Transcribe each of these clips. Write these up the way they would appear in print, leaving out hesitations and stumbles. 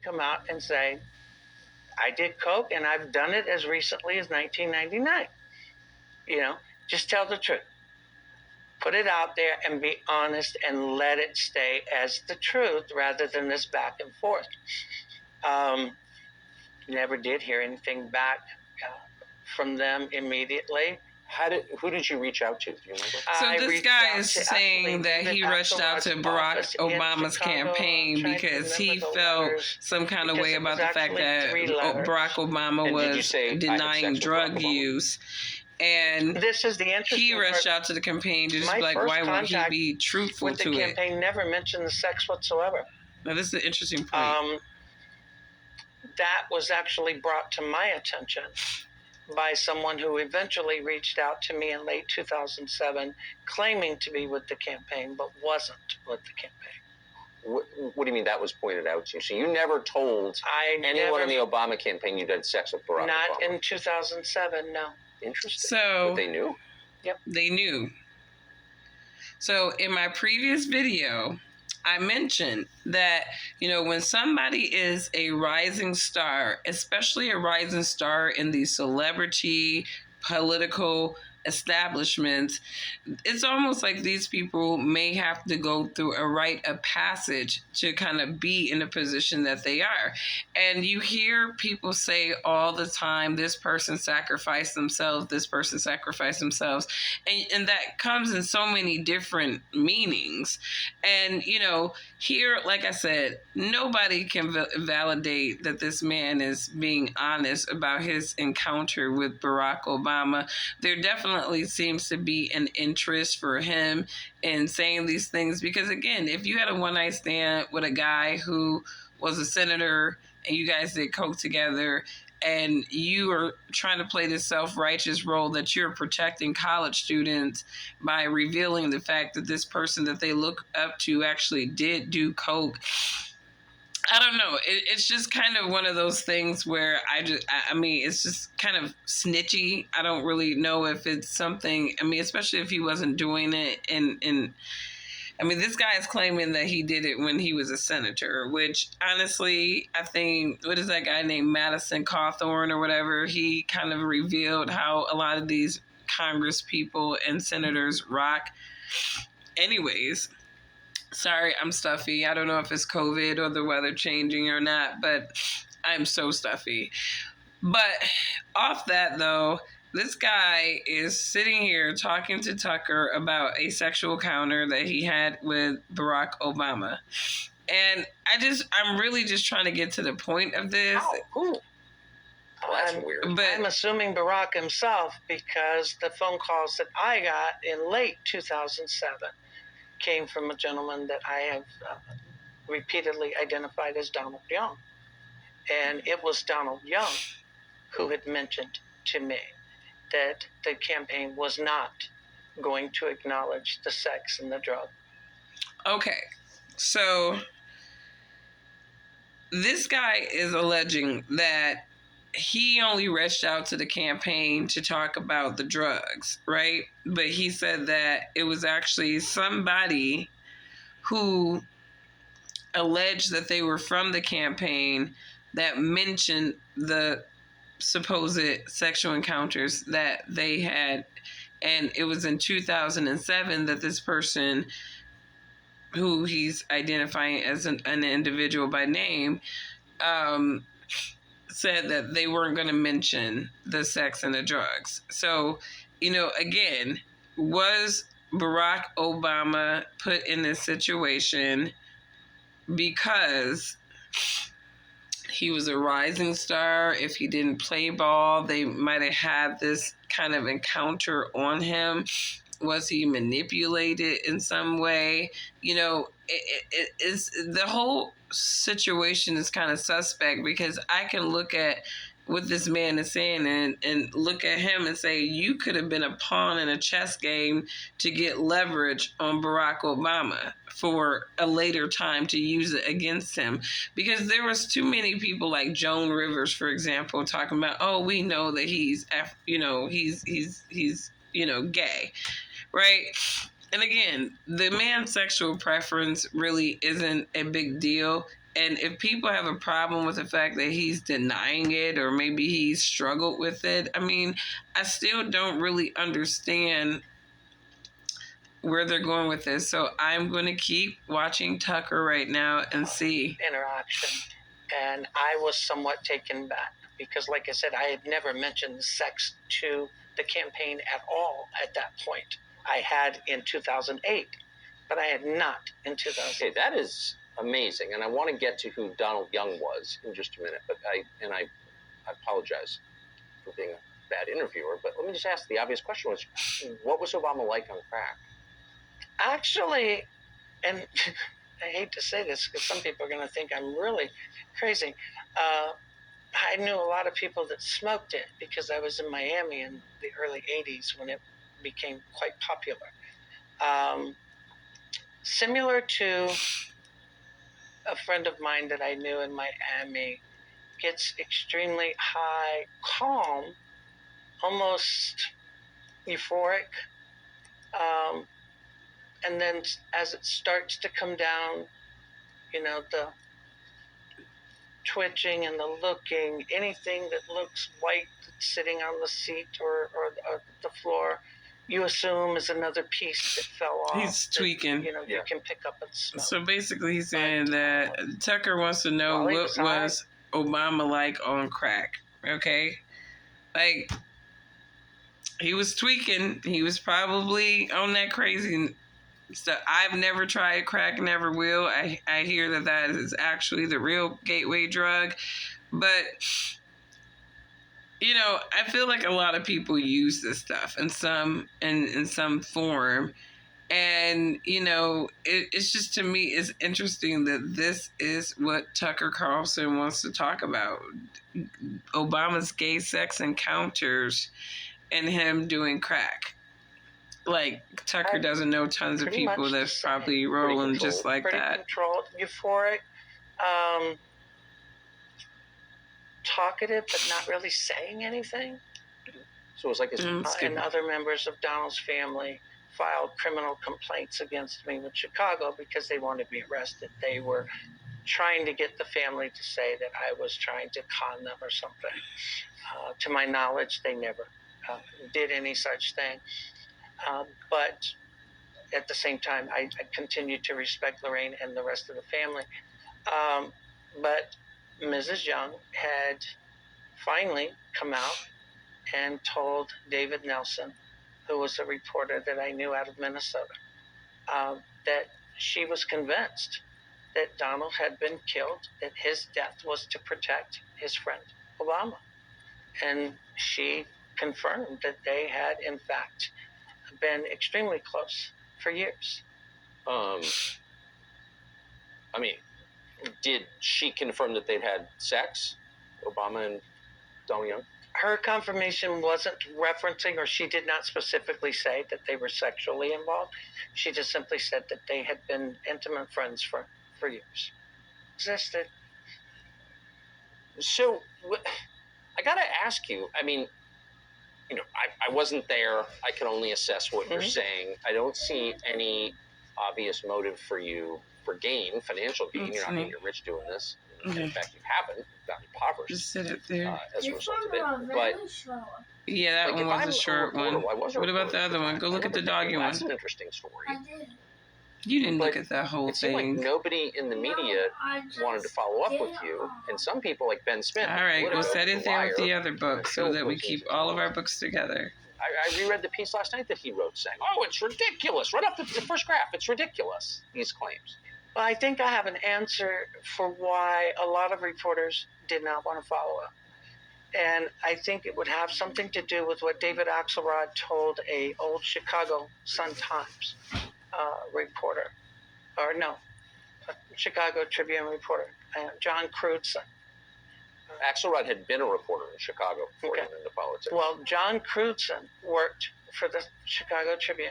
come out and say, I did coke and I've done it as recently as 1999. Just tell the truth. Put it out there and be honest and let it stay as the truth rather than this back and forth. Never did hear anything back from them immediately. Who did you reach out to? Do you remember? So this guy is saying that he rushed out to Barack Obama's campaign because he felt some kind of way about the fact that Barack Obama was denying drug use. And this is the he rushed out to the campaign to just be like, why won't he be truthful to it? The campaign never mentioned the sex whatsoever. Now, this is an interesting point. That was actually brought to my attention by someone who eventually reached out to me in late 2007, claiming to be with the campaign, but wasn't with the campaign. What do you mean that was pointed out to you? So you never told anyone in the Obama campaign you had sex with Barack Obama? Not in 2007, no. Interesting. So but they knew? Yep. They knew. So in my previous video, I mentioned that, when somebody is a rising star, especially a rising star in the celebrity, political establishments, it's almost like these people may have to go through a rite of passage to kind of be in the position that they are. And you hear people say all the time, this person sacrificed themselves, this person sacrificed themselves. And that comes in so many different meanings. And, here, like I said, nobody can validate that this man is being honest about his encounter with Barack Obama. There definitely seems to be an interest for him in saying these things because, again, if you had a one-night stand with a guy who was a senator and you guys did coke together and you are trying to play this self-righteous role that you're protecting college students by revealing the fact that this person that they look up to actually did do coke, I don't know. It's just kind of one of those things where it's just kind of snitchy. I don't really know if it's something, especially if he wasn't doing it this guy is claiming that he did it when he was a senator, which honestly, I think, what is that guy named Madison Cawthorn or whatever? He kind of revealed how a lot of these Congress people and senators rock. Anyways, sorry, I'm stuffy. I don't know if it's COVID or the weather changing or not, but I'm so stuffy. But off that though, this guy is sitting here talking to Tucker about a sexual encounter that he had with Barack Obama. And I'm really just trying to get to the point of this. Oh, that's weird. But I'm assuming Barack himself, because the phone calls that I got in late 2007 came from a gentleman that I have repeatedly identified as Donald Young. And it was Donald Young who had mentioned to me that the campaign was not going to acknowledge the sex and the drug. Okay, so this guy is alleging that he only reached out to the campaign to talk about the drugs, right? But he said that it was actually somebody who alleged that they were from the campaign that mentioned the supposed sexual encounters that they had. And it was in 2007 that this person, who he's identifying as an individual by name, said that they weren't going to mention the sex and the drugs. So, again, was Barack Obama put in this situation because he was a rising star? If he didn't play ball, they might have had this kind of encounter on him. Was he manipulated in some way? It's the whole situation is kind of suspect, because I can look at what this man is saying and look at him and say, you could have been a pawn in a chess game to get leverage on Barack Obama for a later time to use it against him. Because there was too many people like Joan Rivers, for example, talking about, oh, we know that he's gay, right? And again, the man's sexual preference really isn't a big deal. And if people have a problem with the fact that he's denying it or maybe he's struggled with it, I mean, I still don't really understand where they're going with this. So I'm going to keep watching Tucker right now and see. Interaction. And I was somewhat taken back because, like I said, I had never mentioned sex to the campaign at all at that point. I had in 2008, but I had not in 2008. Okay, that is amazing, and I want to get to who Donald Young was in just a minute. But I apologize for being a bad interviewer. But let me just ask the obvious question: was what was Obama like on crack? Actually, and I hate to say this because some people are going to think I'm really crazy. I knew a lot of people that smoked it because I was in Miami in the early 80s when it became quite popular. Similar to a friend of mine that I knew in Miami, gets extremely high, calm, almost euphoric. And then as it starts to come down, you know, the twitching and the looking, anything that looks white sitting on the seat or the floor, you assume is another piece that fell off. He's tweaking. You know, you can pick up and smell. So basically he's saying that Tucker wants to know what was Obama like on crack, okay? Like, he was tweaking. He was probably on that crazy stuff. I've never tried crack, never will. I hear that is actually the real gateway drug. But, you know, I feel like a lot of people use this stuff in some form. And, you know, it's just, to me, it's interesting that this is what Tucker Carlson wants to talk about. Obama's gay sex encounters and him doing crack. Like, Tucker doesn't know tons of people that's probably rolling just like that. Pretty controlled, euphoric, talkative, but not really saying anything. So it was like his... and other members of Donald's family filed criminal complaints against me with Chicago because they wanted me arrested. They were trying to get the family to say that I was trying to con them or something. To my knowledge, they never did any such thing. But at the same time, I continued to respect Lorraine and the rest of the family. But Mrs. Young had finally come out and told David Nelson, who was a reporter that I knew out of Minnesota, that she was convinced that Donald had been killed, that his death was to protect his friend Obama. And she confirmed that they had, in fact, been extremely close for years. I mean, did she confirm that they'd had sex, Obama and Donald Young? Her confirmation wasn't referencing, or she did not specifically say that they were sexually involved. She just simply said that they had been intimate friends for years. Just it. So, I gotta ask you, I mean, you know, I wasn't there. I can only assess what you're saying. I don't see any obvious motive for you for gain, financial gain. You're not going to get rich doing this. In fact, you haven't. You've gotten impoverished. Just sit it there. As a result of it. But yeah, that like, one was a short one. What about the other one? Go look at the doggy one. That's an interesting story. I did. You didn't look at that whole it seemed thing. like nobody in the media wanted to follow up with you, and some people, like Ben Smith. All right, we'll set it there with the other books so that we keep all of our books together. I reread the piece last night that he wrote saying, "Oh, it's ridiculous." Right up the first graph, it's ridiculous, these claims. Well, I think I have an answer for why a lot of reporters did not want to follow up. And I think it would have something to do with what David Axelrod told a old Chicago Sun-Times reporter, or no, a Chicago Tribune reporter, John Crutzen. Axelrod had been a reporter in Chicago before he went into politics. Well, John Crutzen worked for the Chicago Tribune.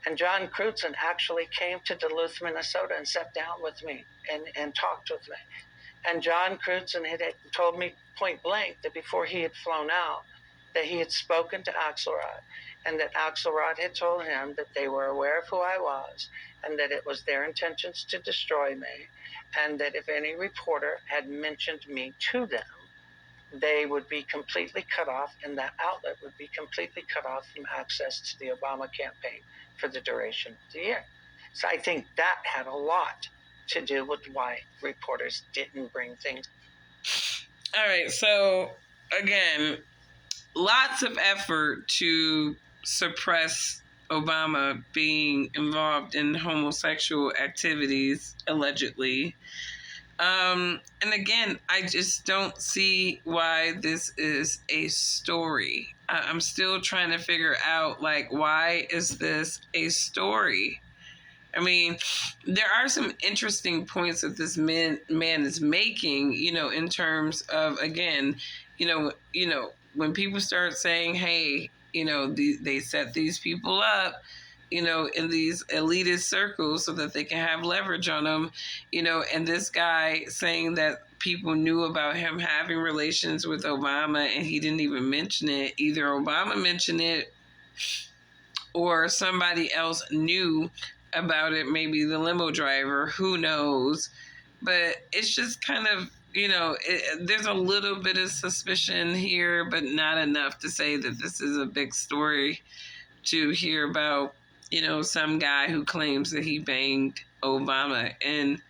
And John Crutzen actually came to Duluth, Minnesota and sat down with me and talked with me. And John Crutzen had told me point blank that before he had flown out, that he had spoken to Axelrod, and that Axelrod had told him that they were aware of who I was and that it was their intentions to destroy me, and that if any reporter had mentioned me to them, they would be completely cut off, and that outlet would be completely cut off from access to the Obama campaign for the duration of the year. So I think that had a lot to do with why reporters didn't bring things. All right, so again, lots of effort to suppress Obama being involved in homosexual activities, allegedly. And again, I just don't see why this is a story. I'm still trying to figure out, like, why is this a story? I mean, there are some interesting points that this man is making, in terms of, again, when people start saying, hey, they set these people up, in these elitist circles so that they can have leverage on them, and this guy saying that people knew about him having relations with Obama and he didn't even mention it. Either Obama mentioned it or somebody else knew about it, maybe the limo driver, who knows. But it's just kind of, there's a little bit of suspicion here, but not enough to say that this is a big story to hear about, some guy who claims that he banged Obama in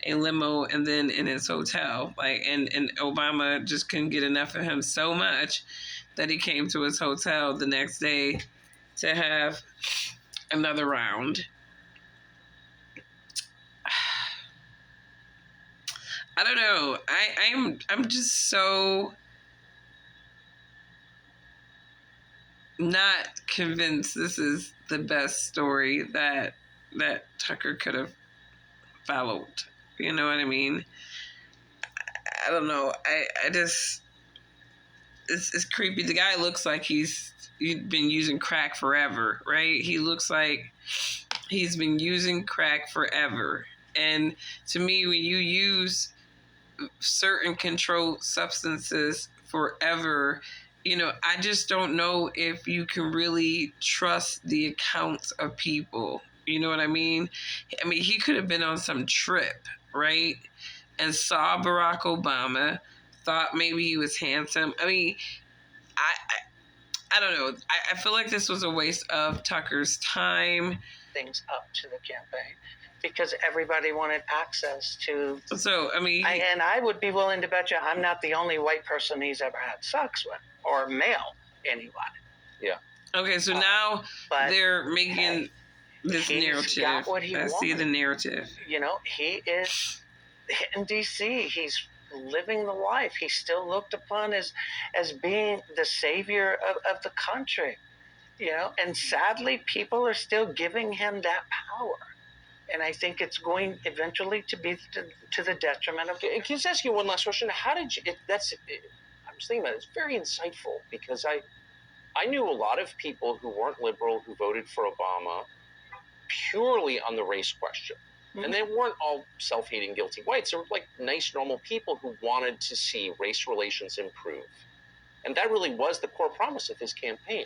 a limo and then in his hotel. And Obama just couldn't get enough of him so much that he came to his hotel the next day to have another round. I don't know. I'm just so not convinced this is the best story that Tucker could have followed. You know what I mean? I don't know. I just it's creepy. The guy looks like he's been using crack forever, right? He looks like he's been using crack forever. And to me, when you use certain controlled substances forever, I just don't know if you can really trust the accounts of people. You know what I mean? I mean, he could have been on some trip, right? And saw Barack Obama, thought maybe he was handsome. I mean, I don't know. I feel like this was a waste of Tucker's time. Things up to the campaign because everybody wanted access to. So, I mean, and I would be willing to bet you I'm not the only white person he's ever had sex with, or male, anybody. Yeah. Okay, so now they're making this narrative. Got what he I wanted. see the narrative. He is in D.C. He's living the life. He's still looked upon as being the savior of the country. And sadly, people are still giving him that power. And I think it's going eventually to be to the detriment of. Can I just ask you one last question? How did you? I'm just thinking about it. It's very insightful because I knew a lot of people who weren't liberal who voted for Obama purely on the race question, and they weren't all self-hating, guilty whites. They were like nice, normal people who wanted to see race relations improve, and that really was the core promise of his campaign.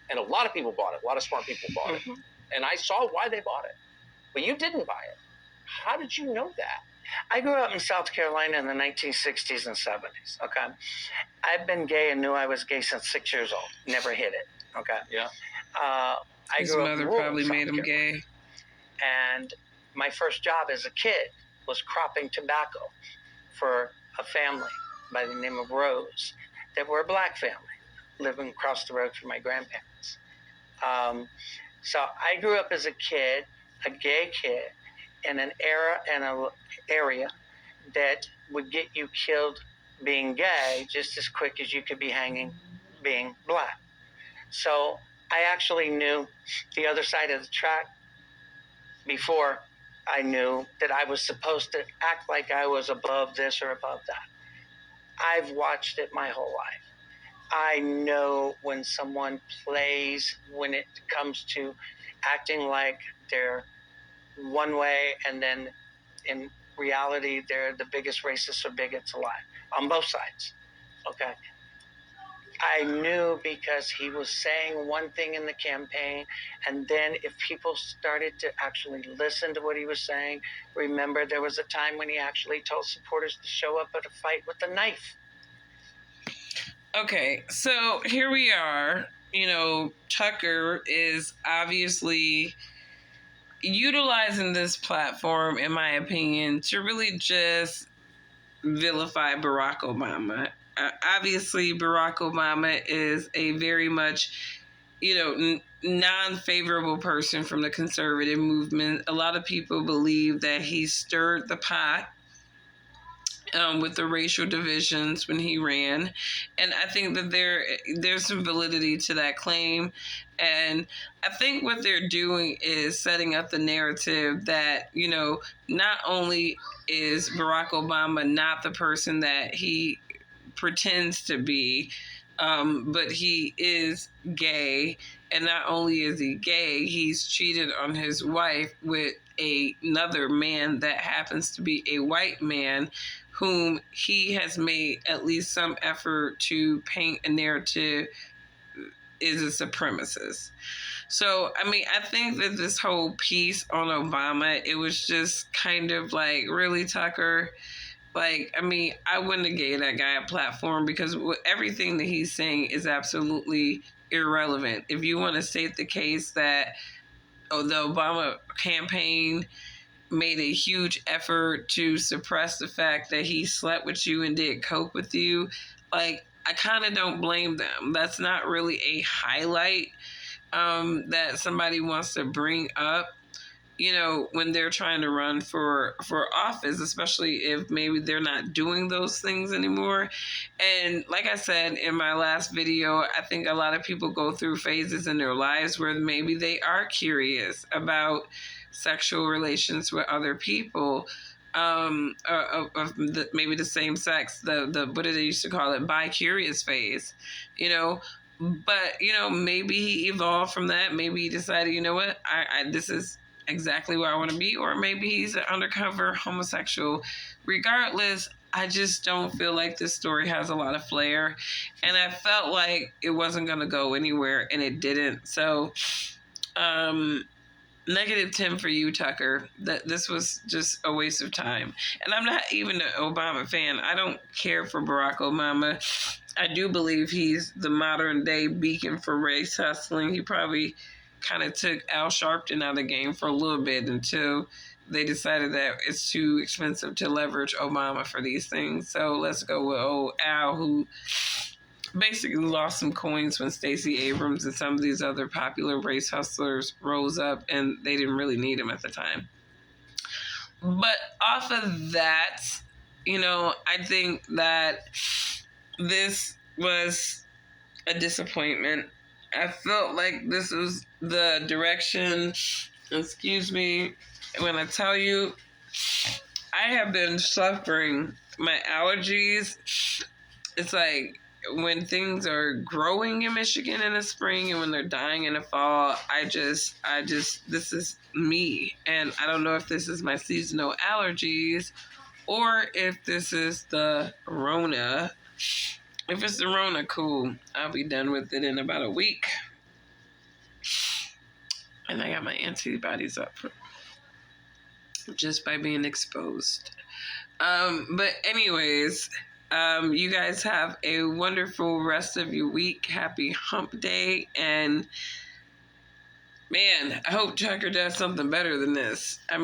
And a lot of people bought it. A lot of smart people bought it, and I saw why they bought it. But you didn't buy it. How did you know that? I grew up in South Carolina in the 1960s and 70s, okay? I've been gay and knew I was gay since 6 years old. Never hid it, okay? Yeah. His mother probably made him gay. And my first job as a kid was cropping tobacco for a family by the name of Rose that were a black family living across the road from my grandparents. So I grew up as a kid, a gay kid, in an area that would get you killed being gay just as quick as you could be hanging being black. So I actually knew the other side of the track before I knew that I was supposed to act like I was above this or above that. I've watched it my whole life. I know when someone plays, when it comes to acting like they're one way and then in reality they're the biggest racists or bigots alive on both sides. Okay. I knew because he was saying one thing in the campaign, and then if people started to actually listen to what he was saying, remember there was a time when he actually told supporters to show up at a fight with a knife. Okay, so here we are. Tucker is obviously utilizing this platform, in my opinion, to really just vilify Barack Obama. Obviously, Barack Obama is a very much, non-favorable person from the conservative movement. A lot of people believe that he stirred the pot with the racial divisions when he ran, and I think that there's some validity to that claim. And I think what they're doing is setting up the narrative that not only is Barack Obama not the person that he pretends to be, but he is gay, and not only is he gay, he's cheated on his wife with another man that happens to be a white man, whom he has made at least some effort to paint a narrative is a supremacist. So, I think that this whole piece on Obama, it was just kind of like, really, Tucker? I wouldn't have gave that guy a platform, because everything that he's saying is absolutely irrelevant. If you want to state the case that the Obama campaign made a huge effort to suppress the fact that he slept with you and did coke with you, I kind of don't blame them. That's not really a highlight that somebody wants to bring up, when they're trying to run for office, especially if maybe they're not doing those things anymore. And like I said in my last video, I think a lot of people go through phases in their lives where maybe they are curious about sexual relations with other people, of maybe the same sex, the what did they used to call it, bi-curious phase, but maybe he evolved from that. Maybe he decided, what, I this is exactly where I want to be, or maybe he's an undercover homosexual. Regardless, I just don't feel like this story has a lot of flair, and I felt like it wasn't going to go anywhere, and it didn't. So -10 for you, Tucker. That this was just a waste of time. And I'm not even an Obama fan. I don't care for Barack Obama. I do believe he's the modern day beacon for race hustling. He probably kind of took Al Sharpton out of the game for a little bit until they decided that it's too expensive to leverage Obama for these things. So let's go with old Al, who basically lost some coins when Stacey Abrams and some of these other popular race hustlers rose up, and they didn't really need him at the time. But off of that, I think that this was a disappointment. I felt like this was the direction, excuse me, when I tell you, I have been suffering my allergies. It's like when things are growing in Michigan in the spring and when they're dying in the fall, I just, this is me. And I don't know if this is my seasonal allergies or if this is the Rona. If it's the Rona, cool. I'll be done with it in about a week. And I got my antibodies up just by being exposed. But anyways, you guys have a wonderful rest of your week. Happy hump day. And man, I hope Tucker does something better than this. I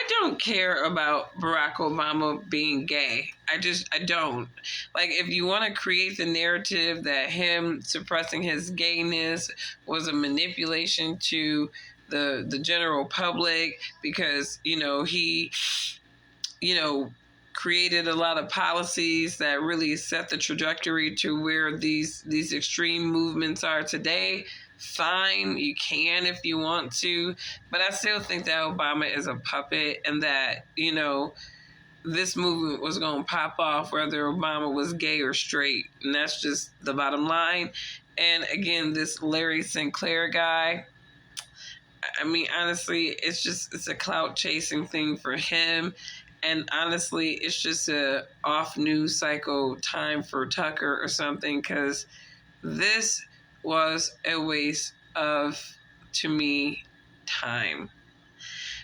don't care about Barack Obama being gay. I don't. If you want to create the narrative that him suppressing his gayness was a manipulation to the general public because, he, created a lot of policies that really set the trajectory to where these extreme movements are today, fine, you can if you want to, but I still think that Obama is a puppet and that, this movement was going to pop off whether Obama was gay or straight, and that's just the bottom line. And again, this Larry Sinclair guy, honestly, it's a clout chasing thing for him. And honestly, it's just a off news cycle time for Tucker or something, because this was a waste of, to me, time.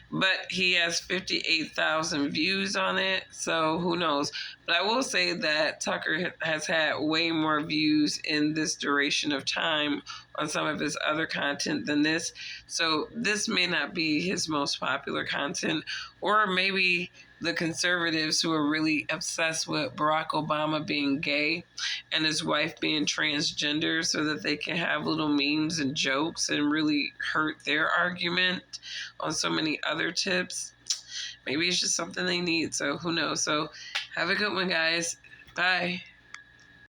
But he has 58,000 views on it, so who knows. But I will say that Tucker has had way more views in this duration of time on some of his other content than this. So this may not be his most popular content, or maybe the conservatives who are really obsessed with Barack Obama being gay and his wife being transgender so that they can have little memes and jokes and really hurt their argument on so many other tips. Maybe it's just something they need, so who knows. So have a good one, guys. Bye.